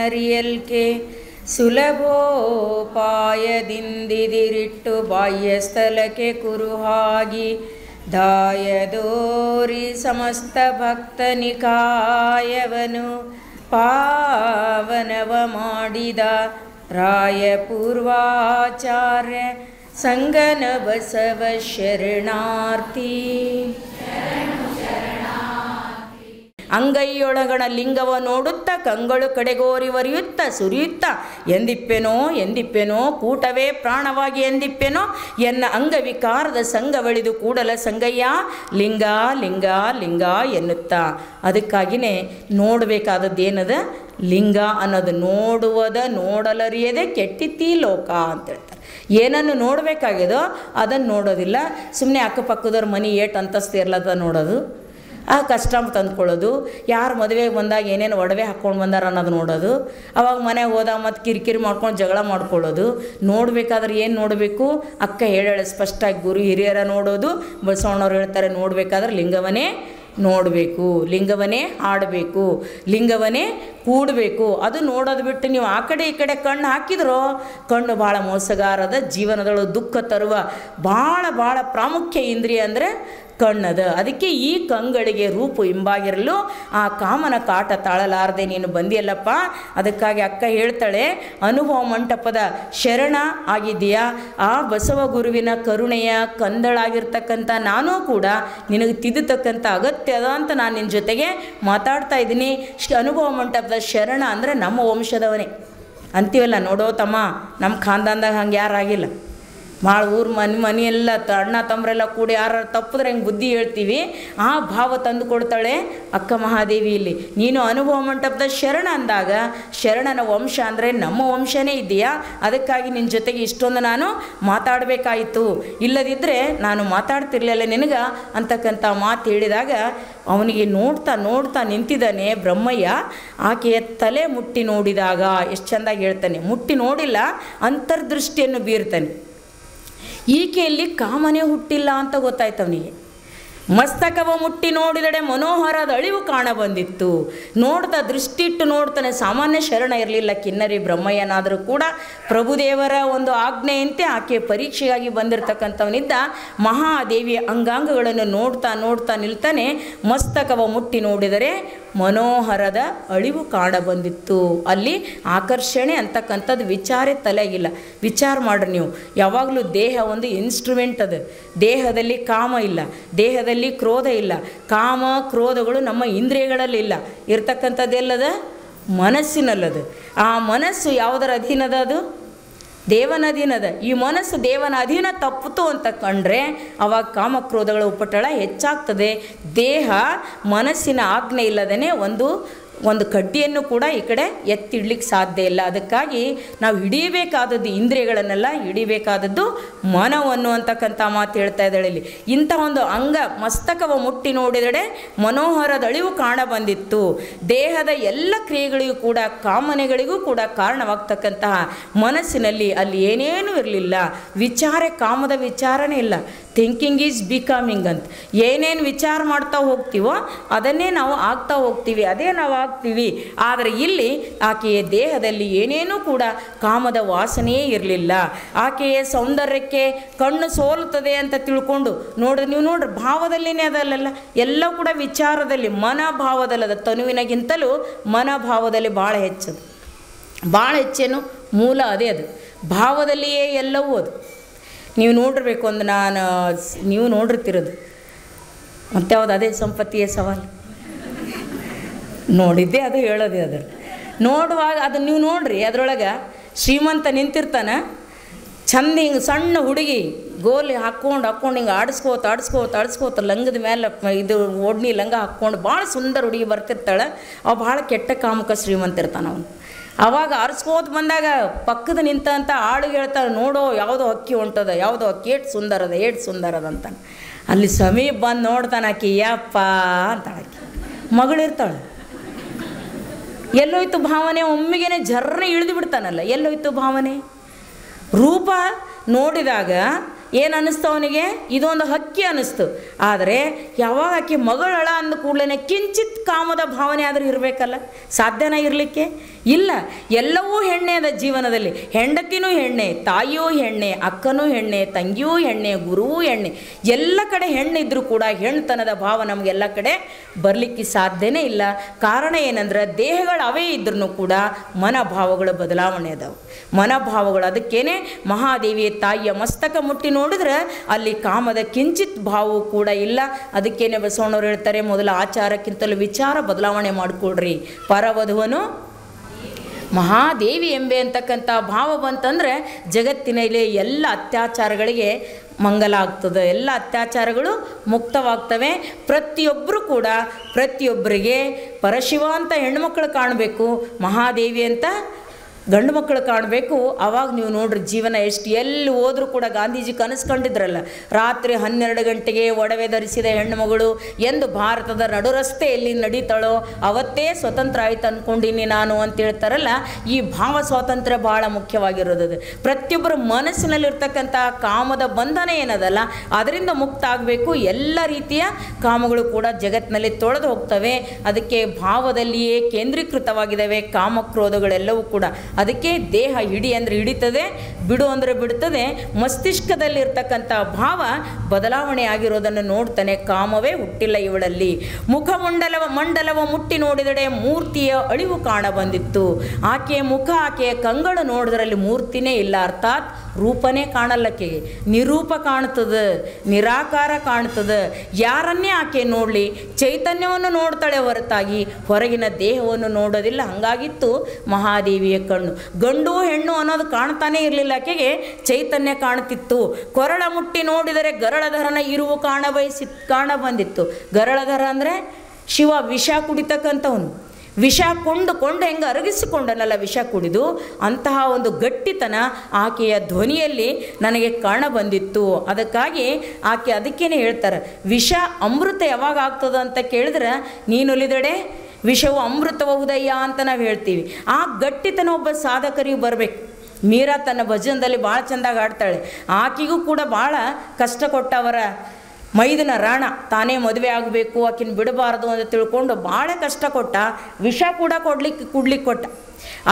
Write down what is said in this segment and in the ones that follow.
ನರಿಯಲ್ಕೆ ಸುಲಭೋಪಾಯದಿಂದಿರಿಟ್ಟು ಬಾಹ್ಯ ಸ್ಥಳಕ್ಕೆ ಕುರುಹಾಗಿ ದಾಯದೋರಿ ಸಮಸ್ತ ಭಕ್ತನಿಕಾಯವನು ಪಾವನವ ಮಾಡಿದ ರಾಯ ಪೂರ್ವಾಚಾರ್ಯ ಸಂಗನ ಬಸವ ಶರಣಾರ್ಥಿ. ಅಂಗೈಯೊಳಗಣ ಲಿಂಗವ ನೋಡುತ್ತ ಕಂಗಳು ಕಡೆಗೋರಿ ವರಿಯುತ್ತ ಸುರಿಯುತ್ತ ಎಂದಿಪ್ಪೆನೋ ಎಂದಿಪ್ಪೆನೋ ಕೂಟವೇ ಪ್ರಾಣವಾಗಿ ಎಂದಿಪ್ಪೆನೋ ಎನ್ನ ಅಂಗವಿಕಾರದ ಸಂಘವಳಿದು ಕೂಡಲ ಸಂಗಯ್ಯ ಲಿಂಗ ಲಿಂಗ ಲಿಂಗ ಎನ್ನುತ್ತಾ. ಅದಕ್ಕಾಗಿಯೇ ನೋಡಬೇಕಾದದ್ದೇನದ ಲಿಂಗ ಅನ್ನೋದು. ನೋಡುವುದ ನೋಡಲರಿಯದೆ ಕೆಟ್ಟಿತ್ತೀ ಲೋಕ ಅಂತ ಹೇಳ್ತಾರೆ. ಏನನ್ನು ನೋಡಬೇಕಾಗ್ಯದೋ ಅದನ್ನು ನೋಡೋದಿಲ್ಲ. ಸುಮ್ಮನೆ ಅಕ್ಕಪಕ್ಕದವ್ರ ಮನೆ ಏಟು ಅಂತಸ್ತು ಇರ್ಲದ ನೋಡೋದು, ಆ ಕಷ್ಟ ತಂದ್ಕೊಳ್ಳೋದು, ಯಾರು ಮದುವೆಗೆ ಬಂದಾಗ ಏನೇನು ಒಡವೆ ಹಾಕ್ಕೊಂಡು ಬಂದಾರ ಅನ್ನೋದು ನೋಡೋದು, ಅವಾಗ ಮನೆಗೆ ಹೋದಾಗ ಮತ್ತು ಕಿರಿಕಿರಿ ಮಾಡ್ಕೊಂಡು ಜಗಳ ಮಾಡ್ಕೊಳ್ಳೋದು. ನೋಡಬೇಕಾದ್ರೆ ಏನು ನೋಡಬೇಕು? ಅಕ್ಕ ಹೇಳಾಳೆ ಸ್ಪಷ್ಟವಾಗಿ, ಗುರು ಹಿರಿಯರ ನೋಡೋದು. ಬಸವಣ್ಣವ್ರು ಹೇಳ್ತಾರೆ ನೋಡಬೇಕಾದ್ರೆ ಲಿಂಗವನ್ನೇ ನೋಡಬೇಕು, ಲಿಂಗವನ್ನೇ ಹಾಡಬೇಕು, ಲಿಂಗವನ್ನೇ ಕೂಡಬೇಕು. ಅದು ನೋಡೋದು ಬಿಟ್ಟು ನೀವು ಆ ಕಡೆ ಈ ಕಡೆ ಕಣ್ಣು ಹಾಕಿದ್ರೋ ಕಣ್ಣು ಭಾಳ ಮೋಸಗಾರದ, ಜೀವನದೊಳಗೆ ದುಃಖ ತರುವ ಭಾಳ ಪ್ರಾಮುಖ್ಯ ಇಂದ್ರಿಯ ಅಂದರೆ ಕಣ್ಣದ. ಅದಕ್ಕೆ ಈ ಕಂಗಳಿಗೆ ರೂಪು ಹಿಂಬಾಗಿರಲು ಆ ಕಾಮನ ಕಾಟ ತಾಳಲಾರದೆ ನೀನು ಬಂದಿಯಲ್ಲಪ್ಪ. ಅದಕ್ಕಾಗಿ ಅಕ್ಕ ಹೇಳ್ತಾಳೆ, ಅನುಭವ ಮಂಟಪದ ಶರಣ ಆಗಿದೆಯಾ, ಆ ಬಸವ ಗುರುವಿನ ಕರುಣೆಯ ಕಂದಳಾಗಿರ್ತಕ್ಕಂಥ ನಾನೂ ಕೂಡ ನಿನಗೆ ತಿದ್ದತಕ್ಕಂಥ ಅಗತ್ಯ ಅದ ಅಂತ ನಾನು ನಿನ್ನ ಜೊತೆಗೆ ಮಾತಾಡ್ತಾ ಇದ್ದೀನಿ. ಅನುಭವ ಮಂಟಪದ ಶರಣ ಅಂದರೆ ನಮ್ಮ ವಂಶದವನೇ ಅಂತೀವಲ್ಲ. ನೋಡೋ ತಮ್ಮ, ನಮ್ಮ ಖಾನ್ದಾನ್ದಾಗ ಹಂಗೆ ಯಾರಾಗಿಲ್ಲ. ಭಾಳ ಊರು ಮನೆಯೆಲ್ಲ ಅಣ್ಣ ತಮ್ಮರೆಲ್ಲ ಕೂಡಿ ಯಾರು ತಪ್ಪಿದ್ರೆ ಹೆಂಗೆ ಬುದ್ಧಿ ಹೇಳ್ತೀವಿ, ಆ ಭಾವ ತಂದು ಕೊಡ್ತಾಳೆ ಅಕ್ಕ ಮಹಾದೇವಿ ಇಲ್ಲಿ. ನೀನು ಅನುಭವ ಮಂಟಪದ ಶರಣ ಅಂದಾಗ ಶರಣನ ವಂಶ ಅಂದರೆ ನಮ್ಮ ವಂಶನೇ ಇದೆಯಾ. ಅದಕ್ಕಾಗಿ ನಿನ್ನ ಜೊತೆಗೆ ಇಷ್ಟೊಂದು ನಾನು ಮಾತಾಡಬೇಕಾಯಿತು, ಇಲ್ಲದಿದ್ದರೆ ನಾನು ಮಾತಾಡ್ತಿರ್ಲಿಲ್ಲ ನಿನಗೆ ಅಂತಕ್ಕಂಥ ಮಾತು ಹೇಳಿದಾಗ ಅವನಿಗೆ ನೋಡ್ತಾ ನಿಂತಿದ್ದಾನೆ ಬ್ರಹ್ಮಯ್ಯ. ಆಕೆಯ ತಲೆ ಮುಟ್ಟಿ ನೋಡಿದಾಗ ಎಷ್ಟು ಚೆಂದಾಗಿ ಹೇಳ್ತಾನೆ, ಮುಟ್ಟಿ ನೋಡಿಲ್ಲ ಅಂತರ್ದೃಷ್ಟಿಯನ್ನು ಬೀರ್ತಾನೆ. ಈಕೆಯಲ್ಲಿ ಕಾಮನೆ ಹುಟ್ಟಿಲ್ಲ ಅಂತ ಗೊತ್ತಾಯ್ತು ಅವನಿಗೆ. ಮಸ್ತಕವ ಮುಟ್ಟಿ ನೋಡಿದಡೆ ಮನೋಹರದ ಅಳಿವು ಕಾಣ ಬಂದಿತ್ತು. ನೋಡ್ತಾ ದೃಷ್ಟಿಟ್ಟು ನೋಡ್ತಾನೆ. ಸಾಮಾನ್ಯ ಶರಣ ಇರಲಿಲ್ಲ ಕಿನ್ನರಿ ಬ್ರಹ್ಮಯ್ಯನಾದರೂ ಕೂಡ ಪ್ರಭುದೇವರ ಒಂದು ಆಜ್ಞೆಯಂತೆ ಆಕೆ ಪರೀಕ್ಷೆಯಾಗಿ ಬಂದಿರತಕ್ಕಂಥವನಿದ್ದ. ಮಹಾದೇವಿಯ ಅಂಗಾಂಗಗಳನ್ನು ನೋಡ್ತಾ ನಿಲ್ತಾನೆ. ಮಸ್ತಕವ ಮುಟ್ಟಿ ನೋಡಿದರೆ ಮನೋಹರದ ಅಳಿವು ಕಾಣ ಬಂದಿತ್ತು. ಅಲ್ಲಿ ಆಕರ್ಷಣೆ ಅಂತಕ್ಕಂಥದ್ದು ವಿಚಾರೇ ತಲೆಗಿಲ್ಲ. ವಿಚಾರ ಮಾಡ್ರಿ ನೀವು, ಯಾವಾಗಲೂ ದೇಹ ಒಂದು ಇನ್ಸ್ಟ್ರೂಮೆಂಟ್ ಅದು. ದೇಹದಲ್ಲಿ ಕಾಮ ಇಲ್ಲ, ದೇಹದಲ್ಲಿ ಕ್ರೋಧ ಇಲ್ಲ. ಕಾಮ ಕ್ರೋಧಗಳು ನಮ್ಮ ಇಂದ್ರಿಯಗಳಲ್ಲಿ ಇಲ್ಲ. ಇರ್ತಕ್ಕಂಥದ್ದೆಲ್ಲದ ಮನಸ್ಸಿನಲ್ಲದು. ಆ ಮನಸ್ಸು ಯಾವುದರ ಅಧೀನದ? ಅದು ದೇವನ ಅಧೀನದ. ಈ ಮನಸ್ಸು ದೇವನ ಅಧೀನ ತಪ್ಪಿತು ಅಂತ ಕಂಡ್ರೆ ಅವಾಗ ಕಾಮಕ್ರೋಧಗಳ ಉಪಟಳ ಹೆಚ್ಚಾಗ್ತದೆ. ದೇಹ ಮನಸ್ಸಿನ ಆಜ್ಞೆ ಇಲ್ಲದೇ ಒಂದು ಕಡ್ಡಿಯನ್ನು ಕೂಡ ಈ ಕಡೆ ಎತ್ತಿಡ್ಲಿಕ್ಕೆ ಸಾಧ್ಯ ಇಲ್ಲ. ಅದಕ್ಕಾಗಿ ನಾವು ಹಿಡಿಯಬೇಕಾದದ್ದು ಇಂದ್ರಿಯಗಳನ್ನೆಲ್ಲ, ಹಿಡಿಬೇಕಾದದ್ದು ಮನವನ್ನು ಅಂತಕ್ಕಂಥ ಮಾತು ಹೇಳ್ತಾ ಇದ್ದಾಳೆ ಇಲ್ಲಿ. ಇಂಥ ಒಂದು ಅಂಗ ಮಸ್ತಕವ ಮುಟ್ಟಿ ನೋಡಿದಡೆ ಮನೋಹರದ ಅಳಿವು ಕಾಣ ಬಂದಿತ್ತು. ದೇಹದ ಎಲ್ಲ ಕ್ರಿಯೆಗಳಿಗೂ ಕೂಡ ಕಾಮನೆಗಳಿಗೂ ಕೂಡ ಕಾರಣವಾಗ್ತಕ್ಕಂತಹ ಮನಸ್ಸಿನಲ್ಲಿ ಅಲ್ಲಿ ಏನೇನೂ ಇರಲಿಲ್ಲ. ಕಾಮದ ವಿಚಾರನೇ ಇಲ್ಲ. ಥಿಂಕಿಂಗ್ ಈಸ್ ಬಿಕಮಿಂಗ್ ಅಂತ ಏನೇನು ವಿಚಾರ ಮಾಡ್ತಾ ಹೋಗ್ತೀವೋ ಅದನ್ನೇ ನಾವು ಆಗ್ತಾ ಹೋಗ್ತೀವಿ, ಅದೇ ನಾವು ಆಗ್ತೀವಿ. ಆದರೆ ಇಲ್ಲಿ ಆಕೆಯ ದೇಹದಲ್ಲಿ ಏನೇನೂ ಕೂಡ ಕಾಮದ ವಾಸನೆಯೇ ಇರಲಿಲ್ಲ. ಆಕೆಯ ಸೌಂದರ್ಯಕ್ಕೆ ಕಣ್ಣು ಸೋಲುತ್ತದೆ ಅಂತ ತಿಳ್ಕೊಂಡು ನೀವು ನೋಡ್ರಿ ಭಾವದಲ್ಲಿನೇ ಅದಲ್ಲ, ಎಲ್ಲ ಕೂಡ ವಿಚಾರದಲ್ಲಿ ಮನೋಭಾವದಲ್ಲದ. ತನುವಿನಗಿಂತಲೂ ಮನೋಭಾವದಲ್ಲಿ ಭಾಳ ಹೆಚ್ಚೇನು ಮೂಲ ಅದೇ. ಅದು ಭಾವದಲ್ಲಿಯೇ ಎಲ್ಲವೂ. ಅದು ನೀವು ನೋಡಿರ್ಬೇಕು. ನೀವು ನೋಡಿರ್ತಿರೋದು ಮತ್ತು ಯಾವುದು ಅದೇ ಸಂಪತ್ತಿಯ ಸವಾಲು ನೋಡಿದ್ದೆ, ಅದು ಹೇಳೋದೇ. ಅದ್ರ ನೋಡುವಾಗ ಅದನ್ನು ನೀವು ನೋಡ್ರಿ, ಅದರೊಳಗೆ ಶ್ರೀಮಂತ ನಿಂತಿರ್ತಾನೆ, ಚಂದ ಹಿಂಗೆ ಸಣ್ಣ ಹುಡುಗಿ ಗೋಲಿ ಹಾಕ್ಕೊಂಡು ಹಿಂಗೆ ಆಡಿಸ್ಕೋತ ಲಂಗದ ಮೇಲೆ ಇದು ಓಡ್ನಿ ಲಂಗ ಹಾಕ್ಕೊಂಡು ಭಾಳ ಸುಂದರ ಹುಡುಗಿ ಬರ್ತಿರ್ತಾಳೆ. ಅವು ಭಾಳ ಕೆಟ್ಟ ಕಾಮುಕ ಶ್ರೀಮಂತ ಇರ್ತಾನೆ ಅವನು. ಆವಾಗ ಆರಿಸ್ಕೋತ ಬಂದಾಗ ಪಕ್ಕದ ನಿಂತಂಥ ಆಳಿಗೆ ಹೇಳ್ತಾಳೆ, ನೋಡೋ ಯಾವುದೋ ಹಕ್ಕಿ ಹೊಂಟದ, ಯಾವುದೋ ಹಕ್ಕಿ ಏಟ್ ಸುಂದರದ ಅಂತಾನೆ. ಅಲ್ಲಿ ಸಮೀಪ ಬಂದು ನೋಡ್ತಾನೆ. ಆಕಿ ಯಪ್ಪ ಅಂತಾಳಾಕಿ ಮಗಳಿರ್ತಾಳೆ. ಎಲ್ಲೋಯ್ತು ಭಾವನೆ? ಒಮ್ಮಿಗೆ ಜರ್ರ ಇಳಿದು ಬಿಡ್ತಾನಲ್ಲ. ಎಲ್ಲೋಯ್ತು ಭಾವನೆ? ರೂಪ ನೋಡಿದಾಗ ಏನು ಅನ್ನಿಸ್ತು ಅವನಿಗೆ? ಇದೊಂದು ಹಕ್ಕಿ ಅನ್ನಿಸ್ತು. ಆದರೆ ಯಾವಾಗ ಆಕೆ ಮಗಳಳ ಅಂದ ಕೂಡಲೇ ಕಿಂಚಿತ್ ಕಾಮದ ಭಾವನೆ ಆದರೂ ಇರಬೇಕಲ್ಲ, ಸಾಧ್ಯನ ಇರಲಿಕ್ಕೆ? ಇಲ್ಲ, ಎಲ್ಲವೂ ಹೆಣ್ಣೆ ಅದ ಜೀವನದಲ್ಲಿ. ಹೆಂಡತಿನೂ ಹೆಣ್ಣೆ, ತಾಯಿಯೂ ಹೆಣ್ಣೆ, ಅಕ್ಕನೂ ಹೆಣ್ಣೆ, ತಂಗಿಯೂ ಹೆಣ್ಣೆ, ಗುರುವೂ ಹೆಣ್ಣೆ. ಎಲ್ಲ ಕಡೆ ಹೆಣ್ಣಿದ್ರೂ ಕೂಡ ಹೆಣ್ತನದ ಭಾವ ನಮಗೆಲ್ಲ ಕಡೆ ಬರಲಿಕ್ಕೆ ಸಾಧ್ಯನೇ ಇಲ್ಲ. ಕಾರಣ ಏನಂದ್ರೆ ದೇಹಗಳು ಅವೇ ಇದ್ರೂ ಕೂಡ ಮನೋಭಾವಗಳ ಬದಲಾವಣೆ ಅದಾವೆ. ಮನೋಭಾವಗಳು, ಅದಕ್ಕೇನೆ ಮಹಾದೇವಿಯ ತಾಯಿಯ ಮಸ್ತಕ ಮುಟ್ಟಿ ನೋಡಿದ್ರೆ ಅಲ್ಲಿ ಕಾಮದ ಕಿಂಚಿತ್ ಭಾವವೂ ಕೂಡ ಇಲ್ಲ. ಅದಕ್ಕೇನೆ ಬಸವಣ್ಣವ್ರು ಹೇಳ್ತಾರೆ, ಮೊದಲ ಆಚಾರಕ್ಕಿಂತಲೂ ವಿಚಾರ ಬದಲಾವಣೆ ಮಾಡಿಕೊಡ್ರಿ. ಪರವಧುವನು ಮಹಾದೇವಿ ಎಂಬೆ ಅಂತಕ್ಕಂಥ ಭಾವ ಬಂತಂದರೆ ಜಗತ್ತಿನಲ್ಲಿ ಎಲ್ಲ ಅತ್ಯಾಚಾರಗಳಿಗೆ ಮಂಗಲ ಆಗ್ತದೆ, ಎಲ್ಲ ಅತ್ಯಾಚಾರಗಳು ಮುಕ್ತವಾಗ್ತವೆ. ಪ್ರತಿಯೊಬ್ಬರು ಕೂಡ ಪ್ರತಿಯೊಬ್ಬರಿಗೆ ಪರಶಿವ ಅಂತ ಹೆಣ್ಮಕ್ಳು ಕಾಣಬೇಕು, ಮಹಾದೇವಿ ಅಂತ ಗಂಡು ಮಕ್ಕಳು ಕಾಣಬೇಕು. ಆವಾಗ ನೀವು ನೋಡ್ರಿ ಜೀವನ ಎಷ್ಟು, ಎಲ್ಲಿ ಹೋದರೂ ಕೂಡ ಗಾಂಧೀಜಿ ಕನಸು ಕಂಡಿದ್ರಲ್ಲ, ರಾತ್ರಿ 12 ಗಂಟೆಗೆ ಒಡವೆ ಧರಿಸಿದ ಹೆಣ್ಣುಮಗಳು ಎಂದು ಭಾರತದ ನಡು ರಸ್ತೆಯಲ್ಲಿ ನಡೀತಾಳೋ ಅವತ್ತೇ ಸ್ವತಂತ್ರ ಆಯ್ತು ಅಂದ್ಕೊಂಡಿನಿ ನಾನು ಅಂತ ಹೇಳ್ತಾರಲ್ಲ. ಈ ಭಾವ ಸ್ವಾತಂತ್ರ್ಯ ಭಾಳ ಮುಖ್ಯವಾಗಿರೋದು. ಪ್ರತಿಯೊಬ್ಬರ ಮನಸ್ಸಿನಲ್ಲಿರ್ತಕ್ಕಂಥ ಕಾಮದ ಬಂಧನ ಏನದಲ್ಲ ಅದರಿಂದ ಮುಕ್ತ ಆಗಬೇಕು. ಎಲ್ಲ ರೀತಿಯ ಕಾಮಗಳು ಕೂಡ ಜಗತ್ತಿನಲ್ಲಿ ತೊಳೆದು ಹೋಗ್ತವೆ. ಅದಕ್ಕೆ ಭಾವದಲ್ಲಿಯೇ ಕೇಂದ್ರೀಕೃತವಾಗಿದ್ದಾವೆ ಕಾಮಕ್ರೋಧಗಳೆಲ್ಲವೂ ಕೂಡ. ಅದಕ್ಕೆ ದೇಹ ಹಿಡಿ ಅಂದರೆ ಹಿಡಿತದೆ, ಬಿಡು ಅಂದರೆ ಬಿಡುತ್ತದೆ. ಮಸ್ತಿಷ್ಕದಲ್ಲಿರ್ತಕ್ಕಂಥ ಭಾವ ಬದಲಾವಣೆ ಆಗಿರೋದನ್ನು ನೋಡ್ತಾನೆ. ಕಾಮವೇ ಹುಟ್ಟಿಲ್ಲ ಇವಳಲ್ಲಿ. ಮಂಡಲವ ಮುಟ್ಟಿ ನೋಡಿದಡೆ ಮೂರ್ತಿಯ ಅಳಿವು ಕಾಣ ಬಂದಿತ್ತು. ಆಕೆಯ ಮುಖ, ಆಕೆಯ ಕಂಗಳು ನೋಡಿದ್ರಲ್ಲಿ ಮೂರ್ತಿನೇ ಇಲ್ಲ, ಅರ್ಥಾತ್ ರೂಪನೇ ಕಾಣಲ್ಲಕ್ಕೆಗೆ, ನಿರೂಪ ಕಾಣ್ತದೆ, ನಿರಾಕಾರ ಕಾಣ್ತದೆ. ಯಾರನ್ನೇ ಆಕೆ ನೋಡಲಿ ಚೈತನ್ಯವನ್ನು ನೋಡ್ತಾಳೆ ಹೊರತಾಗಿ ಹೊರಗಿನ ದೇಹವನ್ನು ನೋಡೋದಿಲ್ಲ. ಹಾಗಾಗಿತ್ತು ಮಹಾದೇವಿಯ ಕಣ್ಣು. ಗಂಡು ಹೆಣ್ಣು ಅನ್ನೋದು ಕಾಣ್ತಾನೆ ಇರಲಿಲ್ಲ, ಆಕೆಗೆ ಚೈತನ್ಯ ಕಾಣ್ತಿತ್ತು. ಕೊರಳ ಮುಟ್ಟಿ ನೋಡಿದರೆ ಗರಳಧರನ ಇರುವು ಕಾಣ ಬಂದಿತ್ತು. ಗರಳಧರ ಅಂದರೆ ಶಿವ, ವಿಷ ಕುಡಿತಕ್ಕಂಥವನು. ವಿಷ ಕೊಂಡು ಹೆಂಗೆ ಅರಗಿಸಿಕೊಂಡನಲ್ಲ ವಿಷ ಕುಡಿದು, ಅಂತಹ ಒಂದು ಗಟ್ಟಿತನ ಆಕೆಯ ಧ್ವನಿಯಲ್ಲಿ ನನಗೆ ಕಾಣ ಬಂದಿತ್ತು. ಅದಕ್ಕಾಗಿ ಆಕೆ ಅದಕ್ಕೇನೆ ಹೇಳ್ತಾರೆ, ವಿಷ ಅಮೃತ ಯಾವಾಗ ಆಗ್ತದ ಅಂತ ಕೇಳಿದ್ರೆ ನೀನೊಲಿದಡೆ ವಿಷವು ಅಮೃತಬಹುದಯ್ಯ ಅಂತ ನಾವು ಹೇಳ್ತೀವಿ. ಆ ಗಟ್ಟಿತನ ಒಬ್ಬ ಸಾಧಕರಿಗೆ ಬರಬೇಕು. ಮೀರಾ ತನ್ನ ಭಜನದಲ್ಲಿ ಭಾಳ ಚೆಂದಾಗಿ ಆಡ್ತಾಳೆ. ಆಕೆಗೂ ಕೂಡ ಭಾಳ ಕಷ್ಟ ಕೊಟ್ಟವರ ಮೈದನ ರಾಣ ತಾನೇ ಮದುವೆ ಆಗಬೇಕು, ಆಕಿನ ಬಿಡಬಾರ್ದು ಅಂತ ತಿಳ್ಕೊಂಡು ಭಾಳ ಕಷ್ಟ ಕೊಟ್ಟ. ವಿಷ ಕೂಡ ಕುಡ್ಲಿಕ್ಕೆ ಕೊಟ್ಟ.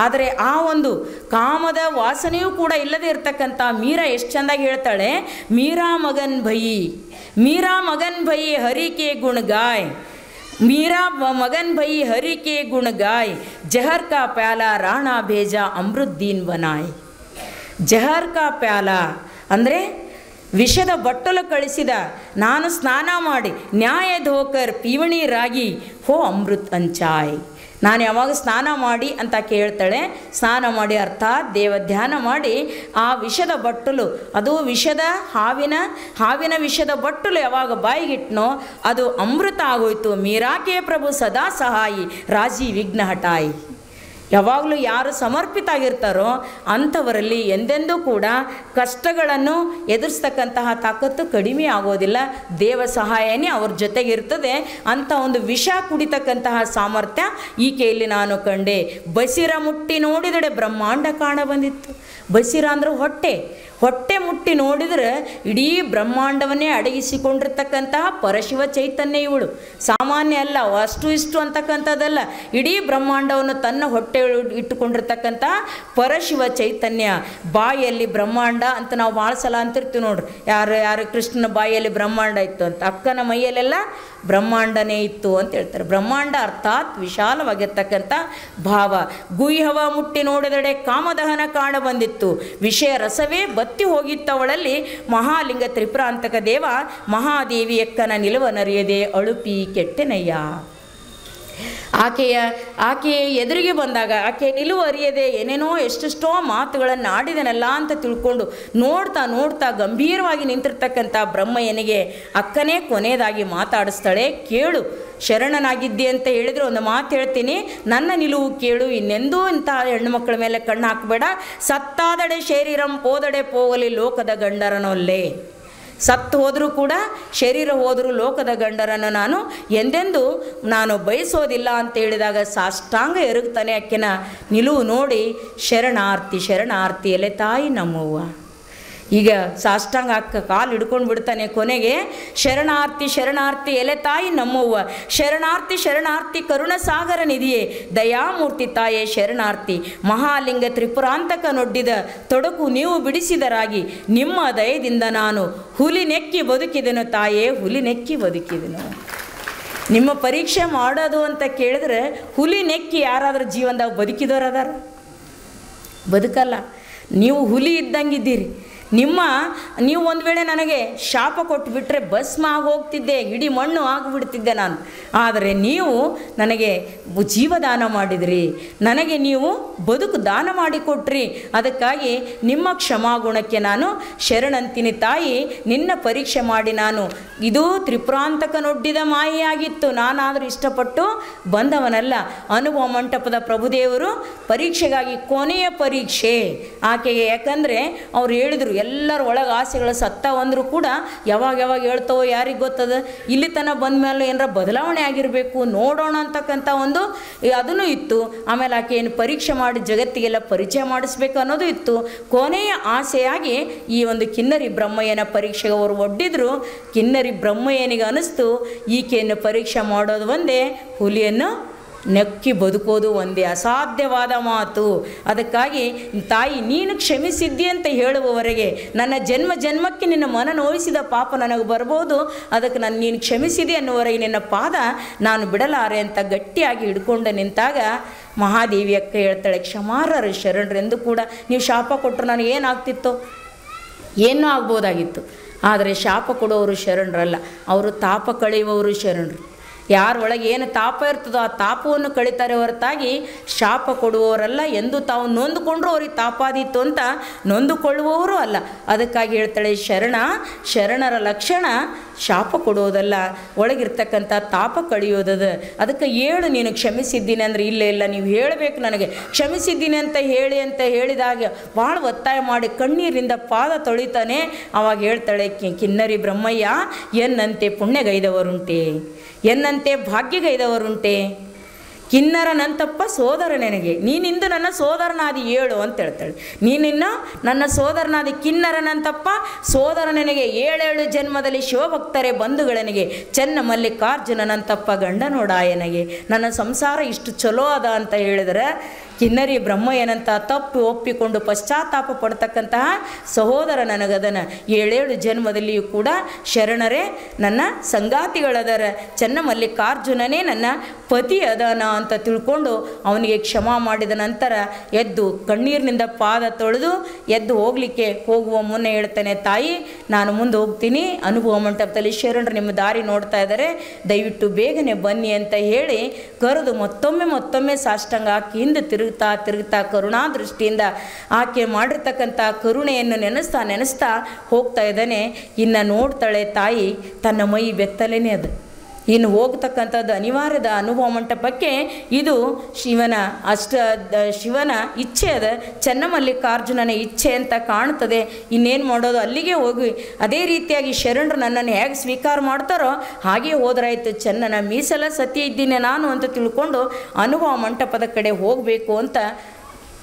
ಆದರೆ ಆ ಒಂದು ಕಾಮದ ವಾಸನೆಯೂ ಕೂಡ ಇಲ್ಲದೆ ಇರ್ತಕ್ಕಂಥ ಮೀರಾ ಎಷ್ಟು ಚೆಂದಾಗಿ ಹೇಳ್ತಾಳೆ, ಮೀರಾ ಮಗನ್ ಭಯಿ ಹರಿಕೆ ಗುಣಗಾಯ್, मीरा मगन भई हरि के गुण गाय, जहर का प्याला राणा भेजा अमृद्दीन बनाए. जहर का प्याला ಅಂದರೆ ವಿಷದ ಬಟ್ಟಲು ಕಳಿಸಿದ, ನಾನು ಸ್ನಾನ ಮಾಡಿ ನ್ಯಾಯ ಧೋಕರ್ ಪೀವಣಿರಾಗಿ ಹೋ ಅಮೃತ್ ಅಂಚಾಯ್. ನಾನು ಯಾವಾಗ ಸ್ನಾನ ಮಾಡಿ ಅಂತ ಕೇಳ್ತಾಳೆ. ಸ್ನಾನ ಮಾಡಿ ಅರ್ಥಾತ್ ದೇವ ಧ್ಯಾನ ಮಾಡಿ ಆ ವಿಷದ ಬಟ್ಟಲು, ಅದು ವಿಷದ ಹಾವಿನ ವಿಷದ ಬಟ್ಟಲು ಯಾವಾಗ ಬಾಯಿಗಿಟ್ನೋ ಅದು ಅಮೃತ ಆಗೋಯ್ತು. ಮೀರಾಕೆ ಪ್ರಭು ಸದಾ ಸಹಾಯಿ ರಾಜಿ ವಿಘ್ನ ಹಟಾಯಿ. ಯಾವಾಗಲೂ ಯಾರು ಸಮರ್ಪಿತ ಆಗಿರ್ತಾರೋ ಅಂಥವರಲ್ಲಿ ಎಂದೆಂದೂ ಕೂಡ ಕಷ್ಟಗಳನ್ನು ಎದುರಿಸ್ತಕ್ಕಂತಹ ತಾಕತ್ತು ಕಡಿಮೆ ಆಗೋದಿಲ್ಲ. ದೇವ ಸಹಾಯನೇ ಅವ್ರ ಜೊತೆಗಿರ್ತದೆ. ಅಂಥ ಒಂದು ವಿಷ ಕುಡಿತಕ್ಕಂತಹ ಸಾಮರ್ಥ್ಯ ಈಕೆಯಲ್ಲಿ ನಾನು ಕಂಡೆ. ಬಸಿರ ಮುಟ್ಟಿ ನೋಡಿದಡೆ ಬ್ರಹ್ಮಾಂಡ ಕಾಣ ಬಂದಿತ್ತು. ಬಸಿರ ಅಂದ್ರೆ ಹೊಟ್ಟೆ ಮುಟ್ಟಿ ನೋಡಿದರೆ ಇಡೀ ಬ್ರಹ್ಮಾಂಡವನ್ನೇ ಅಡಗಿಸಿಕೊಂಡಿರ್ತಕ್ಕಂತಹ ಪರಶಿವ ಚೈತನ್ಯ ಇವಳು. ಸಾಮಾನ್ಯ ಅಲ್ಲ, ಅಷ್ಟು ಇಷ್ಟು ಅಂತಕ್ಕಂಥದ್ದಲ್ಲ. ಇಡೀ ಬ್ರಹ್ಮಾಂಡವನ್ನು ತನ್ನ ಹೊಟ್ಟೆ ಇಟ್ಟುಕೊಂಡಿರ್ತಕ್ಕಂಥ ಪರಶಿವ ಚೈತನ್ಯ. ಬಾಯಲ್ಲಿ ಬ್ರಹ್ಮಾಂಡ ಅಂತ ನಾವು ಭಾಳ ಸಲ ಅಂತಿರ್ತೀವಿ ನೋಡ್ರಿ. ಯಾರು ಕೃಷ್ಣನ ಬಾಯಲ್ಲಿ ಬ್ರಹ್ಮಾಂಡ ಇತ್ತು ಅಂತ, ಅಕ್ಕನ ಮೈಯಲ್ಲೆಲ್ಲ ಬ್ರಹ್ಮಾಂಡನೇ ಇತ್ತು ಅಂತ ಹೇಳ್ತಾರೆ. ಬ್ರಹ್ಮಾಂಡ ಅರ್ಥಾತ್ ವಿಶಾಲವಾಗಿರ್ತಕ್ಕಂಥ ಭಾವ. ಗುಹ್ಯವ ಮುಟ್ಟಿ ನೋಡಿದಡೆ ಕಾಮದಹನ ಕಾಣ ಬಂದಿತ್ತು. ವಿಷಯ ರಸವೇ ಬತ್ತಿ ಹೋಗಿತ್ತವಳಲ್ಲಿ ಮಹಾಲಿಂಗ ತ್ರಿಪುರಾಂತಕ ದೇವ ಮಹಾದೇವಿ ಎಕ್ಕನ ನಿಲುವನರಿಯದೆ ಅಳುಪಿ ಕೆಟ್ಟೆನಯ್ಯ. ಆಕೆಯ ಎದುರಿಗೆ ಬಂದಾಗ ಆಕೆ ನಿಲುವು ಅರಿಯದೆ ಏನೇನೋ ಎಷ್ಟೆಷ್ಟೋ ಮಾತುಗಳನ್ನು ಆಡಿದನಲ್ಲ ಅಂತ ತಿಳ್ಕೊಂಡು ನೋಡ್ತಾ ಗಂಭೀರವಾಗಿ ನಿಂತಿರ್ತಕ್ಕಂಥ ಬ್ರಹ್ಮಯ್ಯನಿಗೆ ಅಕ್ಕನೇ ಕೊನೆಯದಾಗಿ ಮಾತಾಡಿಸ್ತಾಳೆ. ಕೇಳು, ಶರಣನಾಗಿದ್ದೆ ಅಂತ ಹೇಳಿದರೆ ಒಂದು ಮಾತು ಹೇಳ್ತೀನಿ, ನನ್ನ ನಿಲುವು ಕೇಳು. ಇನ್ನೆಂದೂ ಇಂತಹ ಹೆಣ್ಣುಮಕ್ಕಳ ಮೇಲೆ ಕಣ್ಣು ಹಾಕಬೇಡ. ಸತ್ತಾದಡೆ ಶರೀರಂ ಪೋದಡೆ ಪೋಗಲಿ ಲೋಕದ ಗಂಡರನೊಲ್ಲೆ. ಸತ್ತು ಹೋದರೂ ಕೂಡ ಶರೀರ ಹೋದರೂ ಲೋಕದ ಗಂಡರನ್ನು ನಾನು ಎಂದೆಂದೂ ನಾನು ಬಯಸೋದಿಲ್ಲ ಅಂತ ಹೇಳಿದಾಗ ಸಾಷ್ಟಾಂಗ ಎರಗ್ತಾನೆ. ಅಕ್ಕಿನ ನಿಲುವು ನೋಡಿ ಶರಣಾರ್ಥಿ ಎಲೆ ತಾಯಿ ನಮ್ಮವ್ವ. ಈಗ ಸಾಷ್ಟಾಂಗ ಕಾಲು ಹಿಡ್ಕೊಂಡು ಬಿಡ್ತಾನೆ. ಕೊನೆಗೆ ಶರಣಾರ್ಥಿ ಶರಣಾರ್ಥಿ ಎಲೆ ತಾಯಿ ನಮ್ಮವ್ವ, ಶರಣಾರ್ಥಿ ಶರಣಾರ್ಥಿ ಕರುಣ ಸಾಗರ ನಿಧಿಯೇ, ದಯಾಮೂರ್ತಿ ತಾಯೇ ಶರಣಾರ್ಥಿ, ಮಹಾಲಿಂಗ ತ್ರಿಪುರಾಂತಕ ನೊಡ್ಡಿದ ತೊಡಕು ನೀವು ಬಿಡಿಸಿದರಾಗಿ, ನಿಮ್ಮ ದಯದಿಂದ ನಾನು ಹುಲಿ ನೆಕ್ಕಿ ಬದುಕಿದೆನು ತಾಯೇ, ಹುಲಿ ನೆಕ್ಕಿ ಬದುಕಿದೆನು. ನಿಮ್ಮ ಪರೀಕ್ಷೆ ಮಾಡೋದು ಅಂತ ಕೇಳಿದ್ರೆ ಹುಲಿ ನೆಕ್ಕಿ ಯಾರಾದರೂ ಜೀವನದಾಗ ಬದುಕಿದವರು ಅದಾರ? ಬದುಕಲ್ಲ. ನೀವು ಹುಲಿ ಇದ್ದಂಗಿದ್ದೀರಿ. ನೀವು ಒಂದು ವೇಳೆ ನನಗೆ ಶಾಪ ಕೊಟ್ಟುಬಿಟ್ರೆ ಭಸ್ಮ ಆಗಿ ಹೋಗ್ತಿದ್ದೆ, ಇಡೀ ಮಣ್ಣು ಆಗಿಬಿಡ್ತಿದ್ದೆ ನಾನು. ಆದರೆ ನೀವು ನನಗೆ ಜೀವದಾನ ಮಾಡಿದ್ರಿ, ನನಗೆ ನೀವು ಬದುಕು ದಾನ ಮಾಡಿಕೊಟ್ರಿ. ಅದಕ್ಕಾಗಿ ನಿಮ್ಮ ಕ್ಷಮಾಗುಣಕ್ಕೆ ನಾನು ಶರಣಂತೀನಿ ತಾಯಿ. ನಿನ್ನ ಪರೀಕ್ಷೆ ಮಾಡಿ ನಾನು, ಇದು ತ್ರಿಪುರಾಂತಕ ನೊಡ್ಡಿದ ಮಾಯೆಯಾಗಿತ್ತು, ನಾನಾದರೂ ಇಷ್ಟಪಟ್ಟು ಬಂದವನಲ್ಲ. ಅನುಭವ ಮಂಟಪದ ಪ್ರಭುದೇವರು ಪರೀಕ್ಷೆಗಾಗಿ ಕೊನೆಯ ಪರೀಕ್ಷೆ ಆಕೆಗೆ. ಯಾಕಂದರೆ ಅವ್ರು ಹೇಳಿದರು ಎಲ್ಲರ ಒಳಗೆ ಆಸೆಗಳು ಸತ್ತವಂದರೂ ಕೂಡ ಯಾವಾಗ ಹೇಳ್ತಾವೋ ಯಾರಿಗೆ ಗೊತ್ತದ. ಇಲ್ಲಿ ತನಕ ಬಂದ ಮೇಲೆ ಏನಾರ ಬದಲಾವಣೆ ಆಗಿರಬೇಕು ನೋಡೋಣ ಅಂತಕ್ಕಂಥ ಒಂದು ಅದೂ ಇತ್ತು. ಆಮೇಲೆ ಆಕೆ ಏನು ಪರೀಕ್ಷೆ ಮಾಡಿ ಜಗತ್ತಿಗೆಲ್ಲ ಪರಿಚಯ ಮಾಡಿಸ್ಬೇಕು ಅನ್ನೋದು ಇತ್ತು. ಕೊನೆಯ ಆಸೆಯಾಗಿ ಈ ಒಂದು ಕಿನ್ನರಿ ಬ್ರಹ್ಮಯ್ಯನ ಪರೀಕ್ಷೆಗೆ ಅವರು ಒಡ್ಡಿದ್ರು. ಕಿನ್ನರಿ ಬ್ರಹ್ಮಯ್ಯನಿಗೆ ಅನ್ನಿಸ್ತು ಈಕೆಯನ್ನು ಪರೀಕ್ಷೆ ಮಾಡೋದು ಒಂದೇ, ಹುಲಿಯನ್ನು ನೆಕ್ಕಿ ಬದುಕೋದು ಒಂದೇ, ಅಸಾಧ್ಯವಾದ ಮಾತು. ಅದಕ್ಕಾಗಿ ತಾಯಿ ನೀನು ಕ್ಷಮಿಸಿದ್ದಿ ಅಂತ ಹೇಳುವವರೆಗೆ ನನ್ನ ಜನ್ಮಕ್ಕೆ ನಿನ್ನ ಮನ ನೋಯಿಸಿದ ಪಾಪ ನನಗೆ ಬರ್ಬೋದು, ಅದಕ್ಕೆ ನೀನು ಕ್ಷಮಿಸಿದೆ ಅನ್ನುವರೆಗೆ ನಿನ್ನ ಪಾದ ನಾನು ಬಿಡಲಾರೆ ಅಂತ ಗಟ್ಟಿಯಾಗಿ ಹಿಡ್ಕೊಂಡು ನಿಂತಾಗ ಮಹಾದೇವಿ ಅಕ್ಕ ಹೇಳ್ತಾಳೆ, ಕ್ಷಮಾರರು ಶರಣರೆಂದು ಕೂಡ ನೀವು ಶಾಪ ಕೊಟ್ಟರು ನನಗೆ ಏನಾಗ್ತಿತ್ತೋ, ಏನೂ ಆಗ್ಬೋದಾಗಿತ್ತು. ಆದರೆ ಶಾಪ ಕೊಡೋರು ಶರಣರಲ್ಲ, ಅವರು ತಾಪ ಕಳೆಯುವವರು ಶರಣರು. ಯಾರೊಳಗೆ ಏನು ತಾಪ ಇರ್ತದೋ ಆ ತಾಪವನ್ನು ಕಳೀತಾರೆ ಹೊರತಾಗಿ ಶಾಪ ಕೊಡುವವರಲ್ಲ. ಎಂದು ತಾವು ನೊಂದುಕೊಂಡ್ರು ಅವ್ರಿಗೆ ತಾಪಾದೀತು ಅಂತ ನೊಂದುಕೊಳ್ಳುವವರು ಅಲ್ಲ. ಅದಕ್ಕಾಗಿ ಹೇಳ್ತಾಳೆ, ಶರಣರ ಲಕ್ಷಣ ಶಾಪ ಕೊಡುವುದಲ್ಲ, ಒಳಗಿರ್ತಕ್ಕಂಥ ತಾಪ ಕಳೆಯೋದದ. ಅದಕ್ಕೆ ಹೇಳು ನೀನು ಕ್ಷಮಿಸಿದ್ದೀನಿ ಅಂದರೆ, ಇಲ್ಲ ನೀವು ಹೇಳಬೇಕು ನನಗೆ ಕ್ಷಮಿಸಿದ್ದೀನಿ ಅಂತ ಹೇಳಿದಾಗ ಭಾಳ ಒತ್ತಾಯ ಮಾಡಿ ಕಣ್ಣೀರಿಂದ ಪಾದ ತೊಳಿತಾನೆ. ಅವಾಗ ಹೇಳ್ತಾಳೆ ಕಿನ್ನರಿ ಬ್ರಹ್ಮಯ್ಯ, ಎನ್ನಂತೆ ಪುಣ್ಯಗೈದವರುಂಟೆ, ಎನ್ನಂತೆ ಭಾಗ್ಯಗೈದವರುಂಟೆ. ಕಿನ್ನರನಂತಪ್ಪ ಸೋದರ ನನಗೆ, ನೀನಿಂದು ನನ್ನ ಸೋದರನಾದಿ ಹೇಳು ಅಂತ ಹೇಳ್ತಾಳೆ. ನೀನಿನ್ನು ನನ್ನ ಸೋದರನಾದಿ ಕಿನ್ನರನಂತಪ್ಪ ಸೋದರ ನನಗೆ 7 ಜನ್ಮದಲ್ಲಿ ಶಿವಭಕ್ತರೇ ಬಂಧುಗಳನಿಗೆ, ಚೆನ್ನ ಮಲ್ಲಿಕಾರ್ಜುನನಂತಪ್ಪ ಗಂಡ ನೋಡಾಯನಿಗೆ. ನನ್ನ ಸಂಸಾರ ಇಷ್ಟು ಚಲೋ ಅದ ಅಂತ ಹೇಳಿದರೆ ಕಿನ್ನರಿ ಬ್ರಹ್ಮಯ್ಯನಂತ ತಪ್ಪು ಒಪ್ಪಿಕೊಂಡು ಪಶ್ಚಾತ್ತಾಪ ಪಡ್ತಕ್ಕಂತಹ ಸಹೋದರ ನನಗದನ. 7 ಜನ್ಮದಲ್ಲಿಯೂ ಕೂಡ ಶರಣರೇ ನನ್ನ ಸಂಗಾತಿಗಳದರ, ಚೆನ್ನ ಮಲ್ಲಿಕಾರ್ಜುನನೇ ನನ್ನ ಪತಿ ಅದಾನ ಅಂತ ತಿಳ್ಕೊಂಡು ಅವನಿಗೆ ಕ್ಷಮಾ ಮಾಡಿದ ನಂತರ ಎದ್ದು ಕಣ್ಣೀರಿನಿಂದ ಪಾದ ತೊಳೆದು ಎದ್ದು ಹೋಗುವ ಮುನ್ನ ಹೇಳ್ತಾನೆ, ತಾಯಿ ನಾನು ಮುಂದೆ ಹೋಗ್ತೀನಿ, ಅನುಭವ ಮಂಟಪದಲ್ಲಿ ಶರಣರು ನಿಮ್ಮ ದಾರಿ ನೋಡ್ತಾ ಇದ್ದಾರೆ, ದಯವಿಟ್ಟು ಬೇಗನೆ ಬನ್ನಿ ಅಂತ ಹೇಳಿ ಕರೆದು ಮತ್ತೊಮ್ಮೆ ಸಾಷ್ಟಾಂಗ ಹಾಕಿ ಹಿಂದೆ ತಿರುಗ್ತಾ ಕರುಣಾ ದೃಷ್ಟಿಯಿಂದ ಆಕೆ ಮಾಡಿರ್ತಕ್ಕಂಥ ಕರುಣೆಯನ್ನು ನೆನೆಸ್ತಾ ಹೋಗ್ತಾ ಇದ್ದಾನೆ. ಇನ್ನು ನೋಡ್ತಾಳೆ ತಾಯಿ, ತನ್ನ ಮೈ ಬೆತ್ತಲೇನೆ ಅದು. ಇನ್ನು ಹೋಗ್ತಕ್ಕಂಥದ್ದು ಅನಿವಾರ್ಯದ ಅನುಭವ ಮಂಟಪಕ್ಕೆ. ಇದು ಶಿವನ ಇಚ್ಛೆ ಅದ, ಚೆನ್ನಮಲ್ಲಿಕಾರ್ಜುನನ ಇಚ್ಛೆ ಅಂತ ಕಾಣ್ತದೆ. ಇನ್ನೇನು ಮಾಡೋದು, ಅಲ್ಲಿಗೆ ಹೋಗಿ ಅದೇ ರೀತಿಯಾಗಿ ಶರಣರು ನನ್ನನ್ನು ಹೇಗೆ ಸ್ವೀಕಾರ ಮಾಡ್ತಾರೋ ಹಾಗೆ ಹೋದ್ರಾಯ್ತು, ಚೆನ್ನನ ಮೀಸಲ ಸತಿ ಇದ್ದೀನಿ ನಾನು ಅಂತ ತಿಳ್ಕೊಂಡು ಅನುಭವ ಮಂಟಪದ ಕಡೆ ಹೋಗಬೇಕು ಅಂತ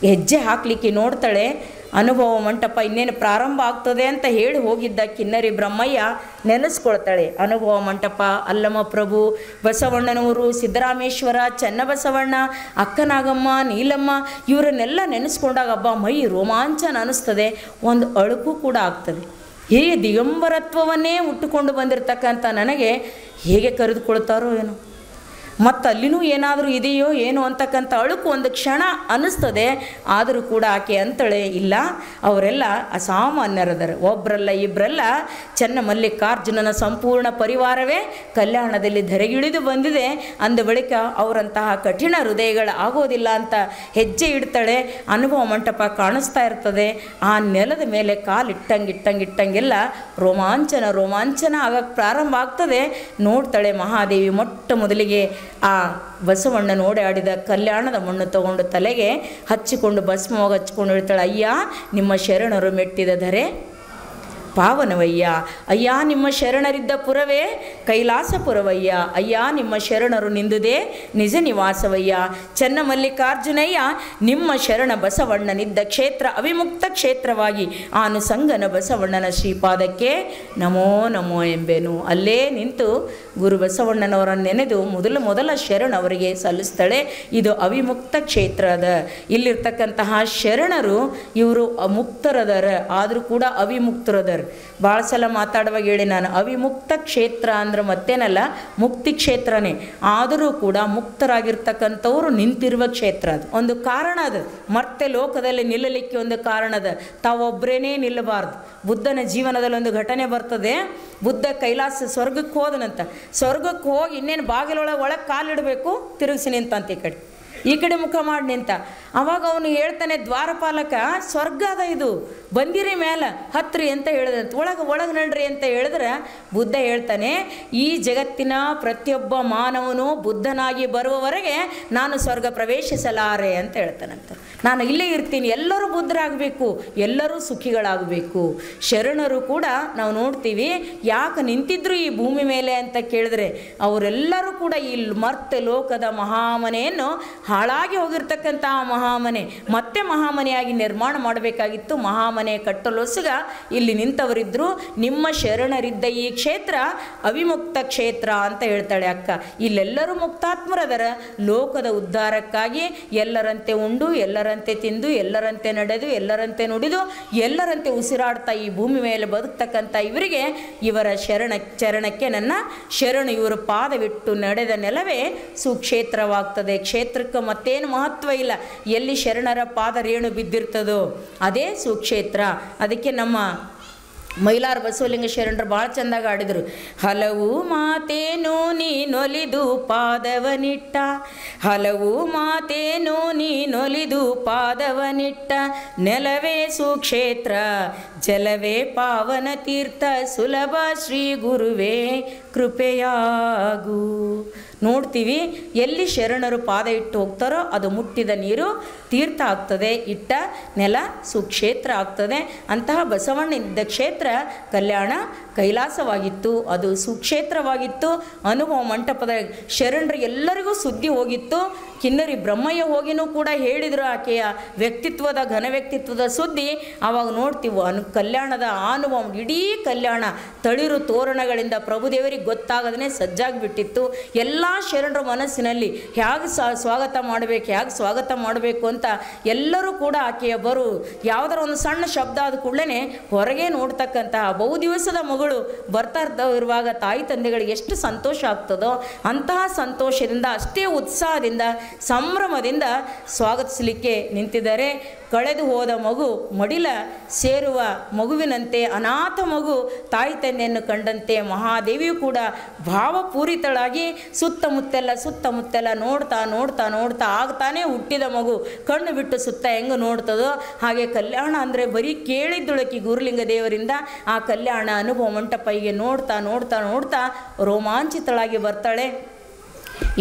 ಹೆಜ್ಜೆ ಹಾಕಲಿಕ್ಕೆ ನೋಡ್ತಾಳೆ. ಅನುಭವ ಮಂಟಪ ಇನ್ನೇನು ಪ್ರಾರಂಭ ಆಗ್ತದೆ ಅಂತ ಹೇಳಿ ಹೋಗಿದ್ದ ಕಿನ್ನರಿ ಬ್ರಹ್ಮಯ್ಯ ನೆನೆಸ್ಕೊಳ್ತಾಳೆ. ಅನುಭವ ಮಂಟಪ, ಅಲ್ಲಮ ಪ್ರಭು, ಬಸವಣ್ಣನವರು, ಸಿದ್ದರಾಮೇಶ್ವರ, ಚನ್ನಬಸವಣ್ಣ, ಅಕ್ಕನಾಗಮ್ಮ, ನೀಲಮ್ಮ ಇವರನ್ನೆಲ್ಲ ನೆನೆಸ್ಕೊಂಡಾಗ ಹಬ್ಬ ಮೈ ರೋಮಾಂಚನ ಅನ್ನಿಸ್ತದೆ, ಒಂದು ಅಳುಕು ಕೂಡ ಆಗ್ತದೆ. ಹೀಗೆ ದಿಗಂಬರತ್ವವನ್ನೇ ಉಟ್ಟುಕೊಂಡು ಬಂದಿರತಕ್ಕಂಥ ನನಗೆ ಹೇಗೆ ಕರೆದುಕೊಳ್ತಾರೋ ಏನೋ, ಮತ್ತು ಅಲ್ಲಿನೂ ಏನಾದರೂ ಇದೆಯೋ ಏನೋ ಅಂತಕ್ಕಂಥ ಅಳುಕು ಒಂದು ಕ್ಷಣ ಅನ್ನಿಸ್ತದೆ. ಆದರೂ ಕೂಡ ಆಕೆ ಅಂತಳೆ, ಇಲ್ಲ ಅವರೆಲ್ಲ ಅಸಾಮಾನ್ಯರದರ, ಒಬ್ಬರಲ್ಲ ಇಬ್ಬರಲ್ಲ, ಚೆನ್ನ ಮಲ್ಲಿಕಾರ್ಜುನನ ಸಂಪೂರ್ಣ ಪರಿವಾರವೇ ಕಲ್ಯಾಣದಲ್ಲಿ ಧರೆಗಿಳಿದು ಬಂದಿದೆ. ಅಂದ ಬಳಿಕ ಅವರಂತಹ ಕಠಿಣ ಹೃದಯಗಳು ಆಗೋದಿಲ್ಲ ಅಂತ ಹೆಜ್ಜೆ ಇಡ್ತಾಳೆ. ಅನುಭವ ಮಂಟಪ ಕಾಣಿಸ್ತಾ ಇರ್ತದೆ. ಆ ನೆಲದ ಮೇಲೆ ಕಾಲಿಟ್ಟಂಗಿಟ್ಟಂಗೆಲ್ಲ ರೋಮಾಂಚನ ಆಗಕ್ಕೆ ಪ್ರಾರಂಭ ಆಗ್ತದೆ. ನೋಡ್ತಾಳೆ ಮಹಾದೇವಿ ಮೊಟ್ಟ ಮೊದಲಿಗೆ ಆ ಬಸವಣ್ಣ ಓಡಾಡಿದ ಕಲ್ಯಾಣದ ಮಣ್ಣು ತಗೊಂಡು ತಲೆಗೆ ಹಚ್ಚಿಕೊಂಡು ಭಸ್ಮವಾಗಿ ಹಚ್ಕೊಂಡು ಹೇಳ್ತಾಳೆ, ಅಯ್ಯ ನಿಮ್ಮ ಶರಣರು ಮೆಟ್ಟಿದ ಧರೆ ಪಾವನವಯ್ಯ. ಅಯ್ಯ ನಿಮ್ಮ ಶರಣರಿದ್ದ ಪುರವೇ ಕೈಲಾಸಪುರವಯ್ಯ. ಅಯ್ಯ ನಿಮ್ಮ ಶರಣರು ನಿಂದುದೇ ನಿಜ ನಿವಾಸವಯ್ಯ. ಚನ್ನಮಲ್ಲಿಕಾರ್ಜುನಯ್ಯ ನಿಮ್ಮ ಶರಣ ಬಸವಣ್ಣನಿದ್ದ ಕ್ಷೇತ್ರ ಅವಿಮುಕ್ತ ಕ್ಷೇತ್ರವಾಗಿ ಆನುಸಂಗನ ಬಸವಣ್ಣನ ಶ್ರೀಪಾದಕ್ಕೆ ನಮೋ ನಮೋ ಎಂಬೆನು. ಅಲ್ಲೇ ನಿಂತು ಗುರು ಬಸವಣ್ಣನವರನ್ನು ನೆನೆದು ಮೊದಲ ಶರಣ ಅವರಿಗೆ ಸಲ್ಲಿಸ್ತಾಳೆ. ಇದು ಅವಿಮುಕ್ತ ಕ್ಷೇತ್ರ ಅದ. ಇಲ್ಲಿರ್ತಕ್ಕಂತಹ ಶರಣರು ಇವರು ಮುಕ್ತರದರ, ಆದರೂ ಕೂಡ ಅವಿಮುಕ್ತರದರ. ಭಾಳ ಸಲ ಮಾತಾಡುವಾಗ ಹೇಳಿ ನಾನು, ಅವಿಮುಕ್ತ ಕ್ಷೇತ್ರ ಅಂದ್ರೆ ಮತ್ತೇನಲ್ಲ, ಮುಕ್ತಿ ಕ್ಷೇತ್ರನೇ. ಆದರೂ ಕೂಡ ಮುಕ್ತರಾಗಿರ್ತಕ್ಕಂಥವ್ರು ನಿಂತಿರುವ ಕ್ಷೇತ್ರ ಅದು. ಒಂದು ಕಾರಣ ಅದು, ಮತ್ತೆ ಲೋಕದಲ್ಲಿ ನಿಲ್ಲಲಿಕ್ಕೆ ಒಂದು ಕಾರಣ ಅದ. ತಾವೊಬ್ಬರೇನೇ ನಿಲ್ಲಬಾರ್ದು. ಬುದ್ಧನ ಜೀವನದಲ್ಲಿ ಒಂದು ಘಟನೆ ಬರ್ತದೆ. ಬುದ್ಧ ಕೈಲಾಸ ಸ್ವರ್ಗಕ್ಕೆ ಹೋದನಂತ. ಸ್ವರ್ಗಕ್ಕೆ ಹೋಗಿ ಇನ್ನೇನು ಬಾಗಿಲೊಳಗೆ ಕಾಲಿಡಬೇಕು, ತಿರುಗಿಸಿ ನಿಂತಂತ ಈ ಕಡೆ ಮುಖ ಮಾಡಿ ನಿಂತ. ಅವಾಗ ಅವನು ಹೇಳ್ತಾನೆ, ದ್ವಾರಪಾಲಕ ಸ್ವರ್ಗ ಅದ, ಇದು ಬಂದಿರಿ ಮೇಲೆ ಹತ್ರಿ ಅಂತ ಹೇಳಿದಂತ. ಒಳಗೆ ನಡ್ರಿ ಅಂತ ಹೇಳಿದ್ರೆ ಬುದ್ಧ ಹೇಳ್ತಾನೆ, ಈ ಜಗತ್ತಿನ ಪ್ರತಿಯೊಬ್ಬ ಮಾನವನು ಬುದ್ಧನಾಗಿ ಬರುವವರೆಗೆ ನಾನು ಸ್ವರ್ಗ ಪ್ರವೇಶಿಸಲಾರೆ ಅಂತ ಹೇಳ್ತಾನಂತ. ನಾನು ಇಲ್ಲೇ ಇರ್ತೀನಿ, ಎಲ್ಲರೂ ಬುದ್ಧರಾಗಬೇಕು, ಎಲ್ಲರೂ ಸುಖಿಗಳಾಗಬೇಕು. ಶರಣರು ಕೂಡ ನಾವು ನೋಡ್ತೀವಿ ಯಾಕೆ ನಿಂತಿದ್ರು ಈ ಭೂಮಿ ಮೇಲೆ ಅಂತ ಕೇಳಿದ್ರೆ, ಅವರೆಲ್ಲರೂ ಕೂಡ ಈ ಮರ್ತ್ಯ ಲೋಕದ ಮಹಾಮನೆಯನ್ನು ಹಾಳಾಗಿ ಹೋಗಿರ್ತಕ್ಕಂತಹ ಮಹಾಮನೆ ಮತ್ತೆ ಮಹಾಮನೆಯಾಗಿ ನಿರ್ಮಾಣ ಮಾಡಬೇಕಾಗಿತ್ತು. ಮಹಾಮನೆ ಕಟ್ಟಲೊಸಗ ಇಲ್ಲಿ ನಿಂತವರಿದ್ದರು. ನಿಮ್ಮ ಶರಣರಿದ್ದ ಈ ಕ್ಷೇತ್ರ ಅವಿಮುಕ್ತ ಕ್ಷೇತ್ರ ಅಂತ ಹೇಳ್ತಾಳೆ ಅಕ್ಕ. ಇಲ್ಲೆಲ್ಲರೂ ಮುಕ್ತಾತ್ಮರದರ. ಲೋಕದ ಉದ್ಧಾರಕ್ಕಾಗಿ ಎಲ್ಲರಂತೆ ಉಂಡು, ಎಲ್ಲರಂತೆ ತಿಂದು, ಎಲ್ಲರಂತೆ ನಡೆದು, ಎಲ್ಲರಂತೆ ನುಡಿದು, ಎಲ್ಲರಂತೆ ಉಸಿರಾಡ್ತಾ ಈ ಭೂಮಿ ಮೇಲೆ ಬದುಕ್ತಕ್ಕಂಥ ಇವರಿಗೆ ಇವರ ಚರಣಕ್ಕೆ ನನ್ನ ಶರಣು ಇವರು ಪಾದವಿಟ್ಟು ನಡೆದ ನೆಲವೇ ಸುಕ್ಷೇತ್ರವಾಗ್ತದೆ. ಕ್ಷೇತ್ರಕ್ಕೆ ಮತ್ತೇನು ಮಹತ್ವ ಇಲ್ಲ. ಎಲ್ಲಿ ಶರಣರ ಪಾದ ರೇಣು ಬಿದ್ದಿರ್ತದೋ ಅದೇ ಸುಕ್ಷೇತ್ರ. ಅದಕ್ಕೆ ನಮ್ಮ ಮೈಲಾರ ಬಸವಲಿಂಗ ಶರಣರು ಭಾಳ ಚೆಂದಾಗಿ ಆಡಿದರು. ಹಲವು ಮಾತೇನು ನೀನೊಲಿದು ಪಾದವನಿಟ್ಟ, ಹಲವು ಮಾತೇನು ನೀನೊಲಿದು ಪಾದವನಿಟ್ಟ, ನೆಲವೇ ಸುಕ್ಷೇತ್ರ ಜಲವೇ ಪಾವನ ತೀರ್ಥ, ಸುಲಭ ಶ್ರೀ ಗುರುವೇ ಕೃಪೆಯಾಗು. ನೋಡ್ತೀವಿ, ಎಲ್ಲಿ ಶರಣರು ಪಾದ ಇಟ್ಟು ಹೋಗ್ತಾರೋ ಅದು ಮುಟ್ಟಿದ ನೀರು ತೀರ್ಥ ಆಗ್ತದೆ, ಇಟ್ಟ ನೆಲ ಸುಕ್ಷೇತ್ರ ಆಗ್ತದೆ. ಅಂತಹ ಬಸವಣ್ಣ ಇದ್ದ ಕ್ಷೇತ್ರ ಕಲ್ಯಾಣ ಕೈಲಾಸವಾಗಿತ್ತು, ಅದು ಸುಕ್ಷೇತ್ರವಾಗಿತ್ತು. ಅನುಭವ ಮಂಟಪದ ಶರಣರು ಎಲ್ಲರಿಗೂ ಸುದ್ದಿ ಹೋಗಿತ್ತು. ಕಿನ್ನರಿ ಬ್ರಹ್ಮಯ್ಯ ಹೋಗಿನೂ ಕೂಡ ಹೇಳಿದರು ಆಕೆಯ ವ್ಯಕ್ತಿತ್ವದ ಘನ ವ್ಯಕ್ತಿತ್ವದ ಸುದ್ದಿ. ಆವಾಗ ನೋಡ್ತೀವಿ ಕಲ್ಯಾಣದ ಅನುಭವ, ಇಡೀ ಕಲ್ಯಾಣ ತಳಿರು ತೋರಣಗಳಿಂದ ಪ್ರಭುದೇವರಿಗೆ ಗೊತ್ತಾಗದೇ ಸಜ್ಜಾಗಿಬಿಟ್ಟಿತ್ತು. ಎಲ್ಲ ಶರಣರ ಮನಸ್ಸಿನಲ್ಲಿ ಹೇಗೆ ಸ್ವಾಗತ ಮಾಡಬೇಕು ಅಂತ ಎಲ್ಲರೂ ಕೂಡ ಆಕೆಯ ಯಾವುದರ ಒಂದು ಸಣ್ಣ ಶಬ್ದ ಆದ ಕೂಡಲೇ ಹೊರಗೆ ನೋಡ್ತಕ್ಕಂತಹ ಬಹುದಿವಸದ ಮಗಳು ಬರ್ತಾ ಇರುವಾಗ ತಾಯಿ ತಂದೆಗಳಿಗೆ ಎಷ್ಟು ಸಂತೋಷ ಆಗ್ತದೋ ಅಂತಹ ಸಂತೋಷದಿಂದ, ಅಷ್ಟೇ ಉತ್ಸಾಹದಿಂದ, ಸಂಭ್ರಮದಿಂದ ಸ್ವಾಗತಿಸಲಿಕ್ಕೆ ನಿಂತಿದ್ದಾರೆ. ಕಳೆದು ಹೋದ ಮಗು ಮಡಿಲ ಸೇರುವ ಮಗುವಿನಂತೆ, ಅನಾಥ ಮಗು ತಾಯಿ ತಂದೆಯನ್ನು ಕಂಡಂತೆ ಮಹಾದೇವಿಯು ಕೂಡ ಭಾವಪೂರಿತಳಾಗಿ ಸುತ್ತಮುತ್ತೆಲ್ಲ ನೋಡ್ತಾ ಆಗ್ತಾನೆ ಹುಟ್ಟಿದ ಮಗು ಕಣ್ಣು ಬಿಟ್ಟು ಸುತ್ತ ಹೆಂಗೆ ನೋಡ್ತದೋ ಹಾಗೆ ಕಲ್ಯಾಣ ಅಂದರೆ ಬರೀ ಕೇಳಿದ್ದುಳಕಿ ಗುರುಲಿಂಗ ದೇವರಿಂದ. ಆ ಕಲ್ಯಾಣ ಅನುಭವ ಮಂಟಪಕ್ಕೆ ನೋಡ್ತಾ ರೋಮಾಂಚಿತಳಾಗಿ ಬರ್ತಾಳೆ.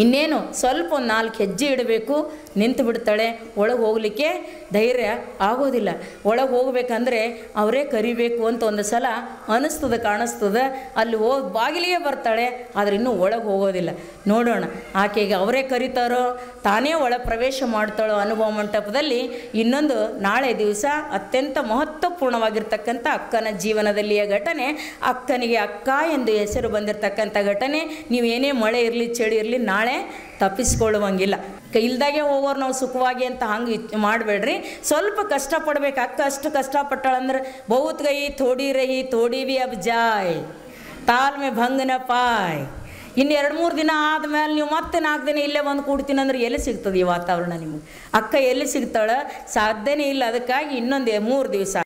ಇನ್ನೇನು ಸ್ವಲ್ಪ ಒಂದು 4 ಹೆಜ್ಜೆ ಇಡಬೇಕು, ನಿಂತು ಬಿಡ್ತಾಳೆ. ಒಳಗೆ ಹೋಗಲಿಕ್ಕೆ ಧೈರ್ಯ ಆಗೋದಿಲ್ಲ. ಒಳಗೆ ಹೋಗ್ಬೇಕಂದ್ರೆ ಅವರೇ ಕರಿಬೇಕು ಅಂತ ಒಂದು ಸಲ ಕಾಣಿಸ್ತದೆ. ಅಲ್ಲಿ ಬಾಗಿಲಿಗೆ ಬರ್ತಾಳೆ, ಆದರೆ ಇನ್ನೂ ಒಳಗೆ ಹೋಗೋದಿಲ್ಲ. ನೋಡೋಣ ಆಕೆಗೆ ಅವರೇ ಕರೀತಾರೋ ತಾನೇ ಒಳ ಪ್ರವೇಶ ಮಾಡ್ತಾಳೋ ಅನುಭವ ಮಂಟಪದಲ್ಲಿ. ಇನ್ನೊಂದು ನಾಳೆ ದಿವಸ ಅತ್ಯಂತ ಮಹತ್ವಪೂರ್ಣವಾಗಿರ್ತಕ್ಕಂಥ ಅಕ್ಕನ ಜೀವನದಲ್ಲಿಯ ಘಟನೆ, ಅಕ್ಕನಿಗೆ ಅಕ್ಕ ಎಂದು ಹೆಸರು ಬಂದಿರತಕ್ಕಂಥ ಘಟನೆ. ನೀವೇನೇ ಮಳೆ ಇರಲಿ ಚಳಿ ಇರಲಿ ನಾಳೆ ತಪ್ಪಿಸ್ಕೊಳ್ಳುವಂಗಿಲ್ಲ. ಇಲ್ದಾಗೆ ಹೋಗೋರು ನಾವು ಸುಖವಾಗಿ ಅಂತ ಹಂಗೆ ಮಾಡಬೇಡ್ರಿ. ಸ್ವಲ್ಪ ಕಷ್ಟಪಡ್ಬೇಕು. ಅಕ್ಕ ಅಷ್ಟು ಕಷ್ಟಪಟ್ಟಾಳಂದ್ರೆ ಬಹುತ್ ಗೈ ಥೋಡಿ ರಹಿ ಥೋಡಿ ಭಿ ಅಬ್ ಜಾಯ್ ತಾಲ್ ಮೇ ಭಂಗ ನ ಪಾಯ್. ಇನ್ನು 2-3 ದಿನ ಆದಮೇಲೆ ನೀವು ಮತ್ತೆ 4 ದಿನ ಇಲ್ಲೇ ಬಂದು ಕೂಡ್ತೀನಿ ಅಂದ್ರೆ ಎಲ್ಲಿ ಸಿಗ್ತದೆ ಈ ವಾತಾವರಣ ನಿಮಗೆ? ಅಕ್ಕ ಎಲ್ಲಿ ಸಿಗ್ತಾಳೆ? ಸಾಧ್ಯನೇ ಇಲ್ಲ. ಅದಕ್ಕಾಗಿ ಇನ್ನೊಂದು 3 ದಿವಸ